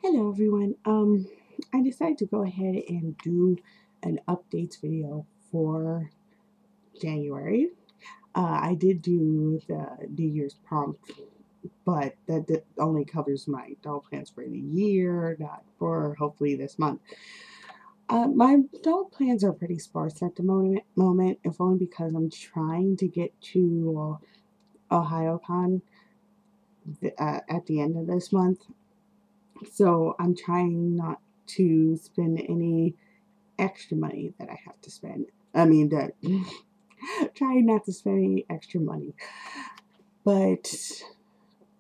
Hello everyone. I decided to go ahead and do an updates video for January. I did do the New Year's prompt, but that only covers my doll plans for the year, not for hopefully this month. My doll plans are pretty sparse at the moment, if only because I'm trying to get to OhioCon at the end of this month. So I'm trying not to spend any extra money that I have to spend. I mean, that trying not to spend any extra money. But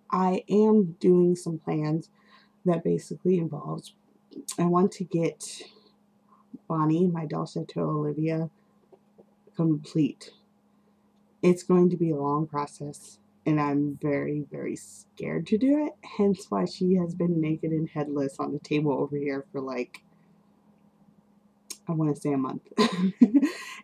I am doing some plans that basically involves, I want to get Bonnie, my doll Chateau Olivia, complete. It's going to be a long process, and I'm very, very scared to do it. Hence why she has been naked and headless on the table over here for like, I want to say a month.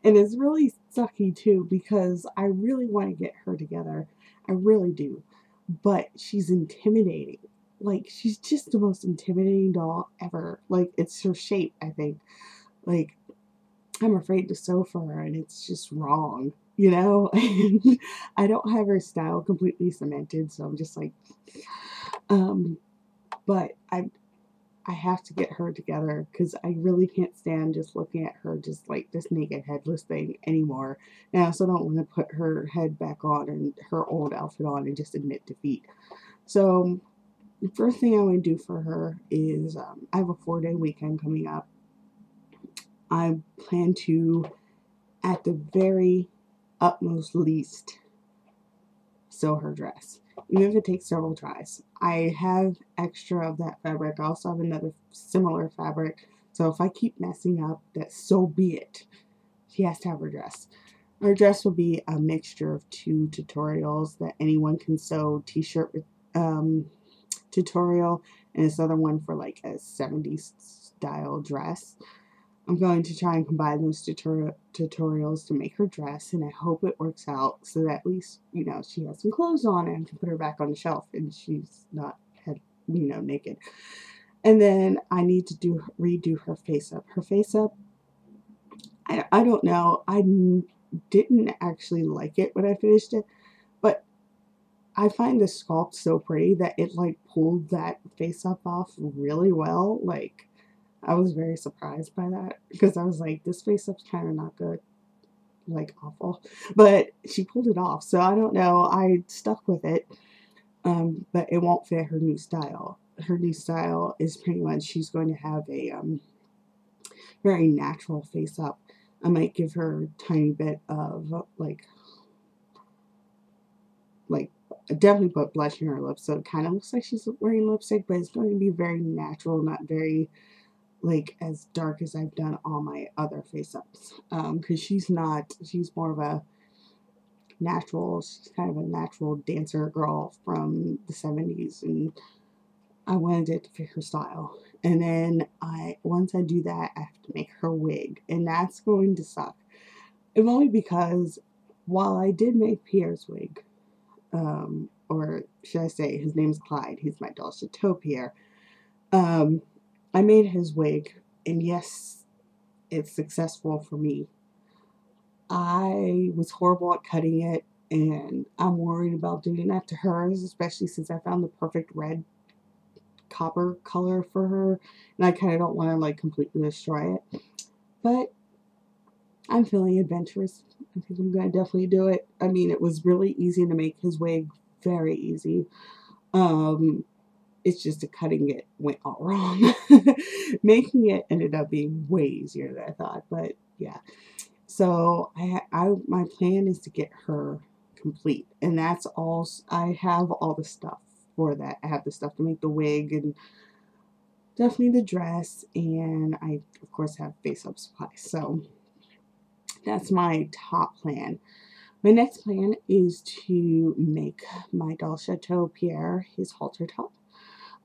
And it's really sucky too because I really want to get her together. I really do. But she's intimidating. Like, she's just the most intimidating doll ever. Like, it's her shape, I think. Like, I'm afraid to sew for her and it's just wrong, you know? And I don't have her style completely cemented, so I'm just like, but I have to get her together because I really can't stand just looking at her just like this naked headless thing anymore. And I also don't want to put her head back on and her old outfit on and just admit defeat. So the first thing I want to do for her is I have a 4-day weekend coming up. I plan to, at the very utmost least, sew her dress, even if it takes several tries. I have extra of that fabric. I also have another similar fabric, so if I keep messing up, that so be it. She has to have her dress. Her dress will be a mixture of 2 tutorials that anyone can sew t-shirt tutorial, and this other one for like a 70s style dress. I'm going to try and combine those tutorials to make her dress, and I hope it works out so that at least, you know, she has some clothes on and can put her back on the shelf and she's not, naked. And then I need to redo her face up. Her face up, I don't know. I didn't actually like it when I finished it, but I find the sculpt so pretty that it like pulled that face up off really well. Like, I was very surprised by that because I was like, this face up's kind of not good, like awful, but she pulled it off. So I don't know. I stuck with it, but it won't fit her new style. Her new style is pretty much she's going to have a very natural face up. I might give her a tiny bit of like definitely put blush in her lips so it kind of looks like she's wearing lipstick, but it's going to be very natural, not very like as dark as I've done all my other face ups, because she's more of a natural, she's kind of a natural dancer girl from the 70s, and I wanted it to fit her style. And then once I do that, I have to make her wig, and that's going to suck. If only because while I did make Pierre's wig, or should I say his name's Clyde, he's my doll Chateau Pierre, I made his wig, and yes, it's successful for me. I was horrible at cutting it, and I'm worried about doing that to hers, especially since I found the perfect red copper color for her, and I kind of don't want to like completely destroy it. But I'm feeling adventurous. I think I'm going to definitely do it. I mean, it was really easy to make his wig, very easy. It's just the cutting it went all wrong. Making it ended up being way easier than I thought, but yeah. So my plan is to get her complete, and that's all. I have all the stuff for that. I have the stuff to make the wig and definitely the dress, and I of course have face up supplies. So that's my top plan. My next plan is to make my doll Chateau Pierre his halter top.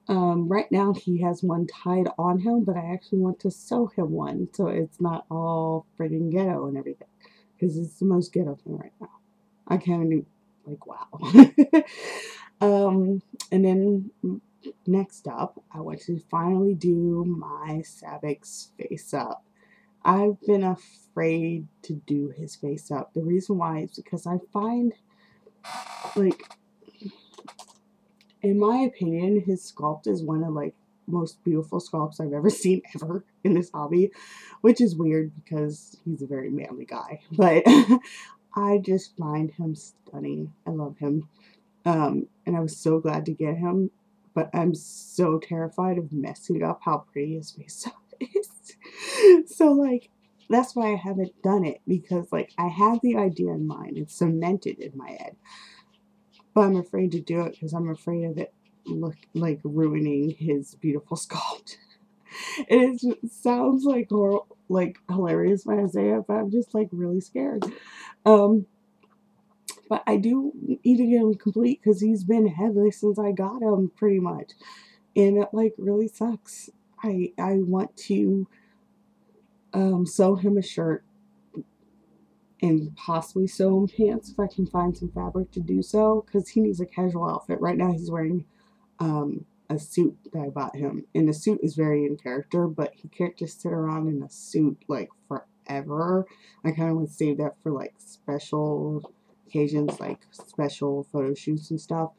Right now he has one tied on him, but I actually want to sew him one so it's not all friggin' ghetto and everything, because it's the most ghetto thing right now. I can't even, like, wow. And then next up, I want to finally do my Sabic's face up. I've been afraid to do his face up. The reason why is because I find, like, in my opinion, his sculpt is one of, like, most beautiful sculpts I've ever seen ever in this hobby, which is weird because he's a very manly guy, but I just find him stunning. I love him. And I was so glad to get him, but I'm so terrified of messing up how pretty his face up is. So, like, that's why I haven't done it, because, like, I have the idea in mind. It's cemented in my head. But I'm afraid to do it because I'm afraid of it like ruining his beautiful sculpt. It sounds like hilarious when I say it, but I'm just like really scared. But I do need to get him complete because he's been headless since I got him, pretty much, and it like really sucks. I want to sew him a shirt and possibly sew him pants if I can find some fabric to do so, because he needs a casual outfit. Right now he's wearing a suit that I bought him, and the suit is very in character, but he can't just sit around in a suit like forever. I kind of want to save that for like special occasions, like special photo shoots and stuff.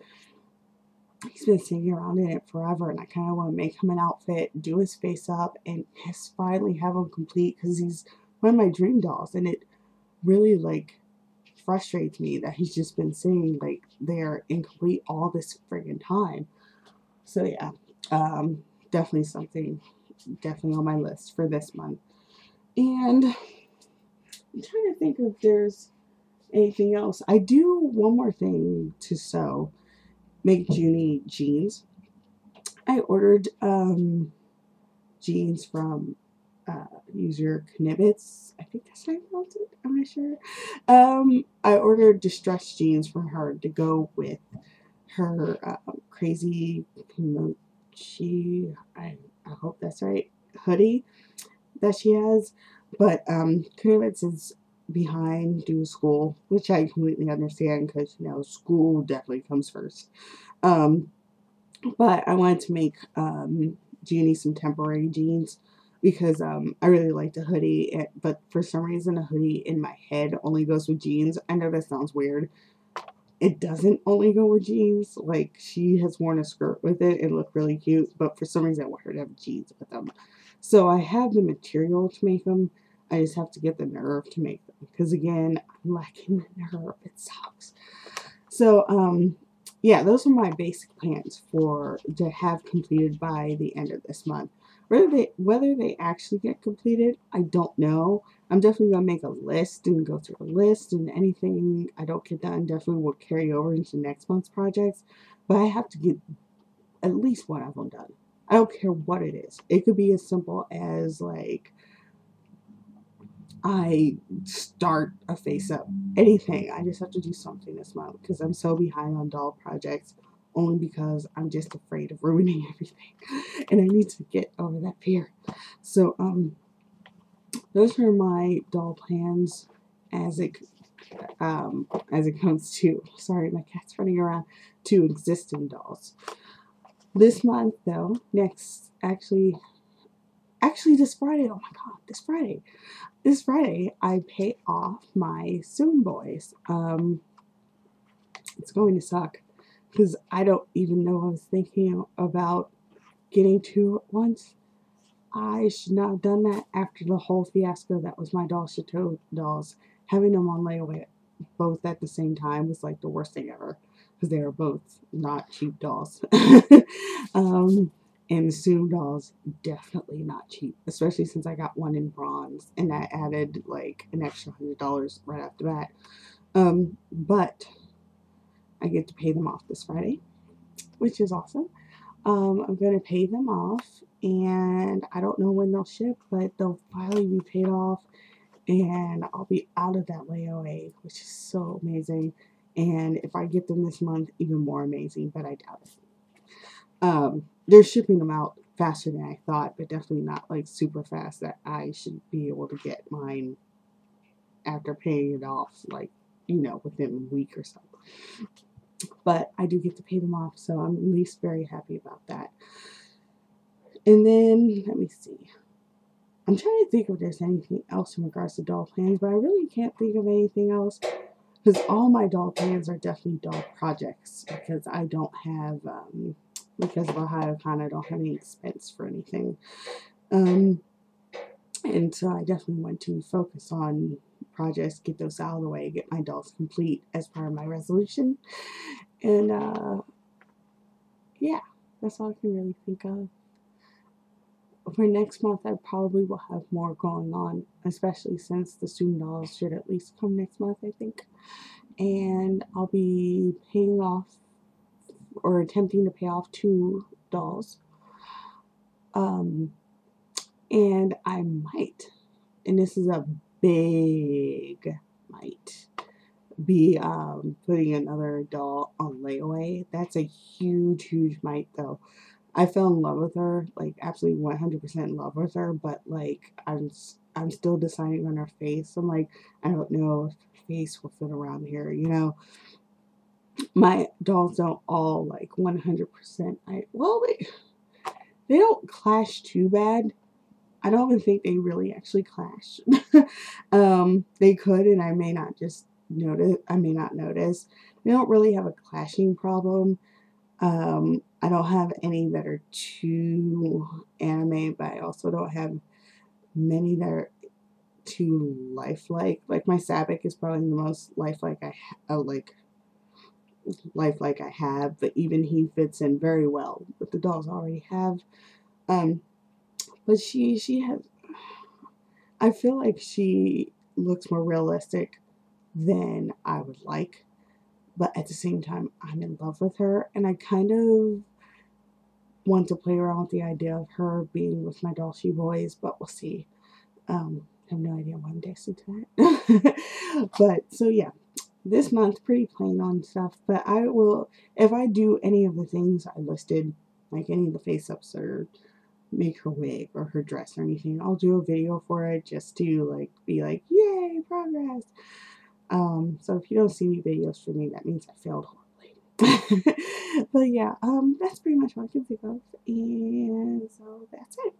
He's been sitting around in it forever, and I kind of want to make him an outfit, do his face up, and just finally have him complete, because he's one of my dream dolls, and it really like frustrates me that he's just been sitting like there incomplete all this friggin' time. So yeah, definitely something definitely on my list for this month. And I'm trying to think if there's anything else. I do one more thing to sew, make Junie jeans. I ordered jeans from User Knibbits. I think that's how I pronounce it. I'm not sure. I ordered distressed jeans from her to go with her crazy mochi, I hope that's right, hoodie that she has. But Knibbits is behind due to school, which I completely understand, because you know school definitely comes first. But I wanted to make Jeannie some temporary jeans, because I really liked a hoodie, but for some reason a hoodie in my head only goes with jeans. I know that sounds weird. It doesn't only go with jeans. Like, she has worn a skirt with it and looked really cute, but for some reason I want her to have jeans with them. So I have the material to make them. I just have to get the nerve to make them, because again, I'm lacking the nerve. It sucks. So yeah, those are my basic plans to have completed by the end of this month. Whether they actually get completed, I don't know. I'm definitely going to make a list and go through the list, and anything I don't get done definitely will carry over into next month's projects. But I have to get at least one of them done. I don't care what it is. It could be as simple as, like, I start a face up. Anything. I just have to do something this month, because I'm so behind on doll projects, only because I'm just afraid of ruining everything. And I need to get over that fear. So, those are my doll plans as it comes to, sorry, my cat's running around, to existing dolls. This month, though, actually this Friday, oh my god, this Friday, I pay off my Soon Boys. It's going to suck, because I don't even know I was thinking about getting two at once. I should not have done that after the whole fiasco that was my Doll Chateau dolls. Having them on layaway both at the same time was like the worst thing ever, because they are both not cheap dolls. And the Soon dolls, definitely not cheap, especially since I got one in bronze, and I added like an extra $100 right off the bat. But I get to pay them off this Friday, which is awesome. I'm going to pay them off, and I don't know when they'll ship, but they'll finally be paid off, and I'll be out of that layaway, which is so amazing. And if I get them this month, even more amazing, but I doubt it. They're shipping them out faster than I thought, but definitely not like super fast that I should be able to get mine after paying it off, like, you know, within a week or so. but I do get to pay them off, so I'm at least very happy about that. And then, let me see. I'm trying to think if there's anything else in regards to doll plans, but I really can't think of anything else, because all my doll plans are definitely doll projects, because I don't have, because of OhioCon, I don't have any expense for anything. And so I definitely want to focus on projects, get those out of the way, get my dolls complete as part of my resolution. And yeah, that's all I can really think of. For next month, I probably will have more going on, especially since the student dolls should at least come next month, I think. And I'll be paying off, or attempting to pay off 2 dolls. And I might, and this is a big might, be putting another doll on layaway. That's a huge might, though. I fell in love with her, like absolutely 100% in love with her, but like I'm still deciding on her face. I'm like, I don't know if her face will fit around here, you know. My dolls don't all like 100%. They don't clash too bad. I don't even think they really actually clash. They could, and I may not just notice. I may not notice. They don't really have a clashing problem. I don't have any that are too anime, but I also don't have many that are too lifelike. Like my Sabbac is probably the most lifelike lifelike I have, but even he fits in very well with the dolls I already have. But she has, I feel like she looks more realistic than I would like, but at the same time, I'm in love with her, and I kind of want to play around with the idea of her being with my doll she boys, but we'll see. I have no idea why I'm dancing to that. But, so yeah, this month, pretty plain on stuff, but I will, if I do any of the things I listed, like any of the face-ups or make her wig or her dress or anything, I'll do a video for it just to like be like, yay, progress. So if you don't see any videos from me, that means I failed horribly. But yeah, that's pretty much what I can think of, and so that's it.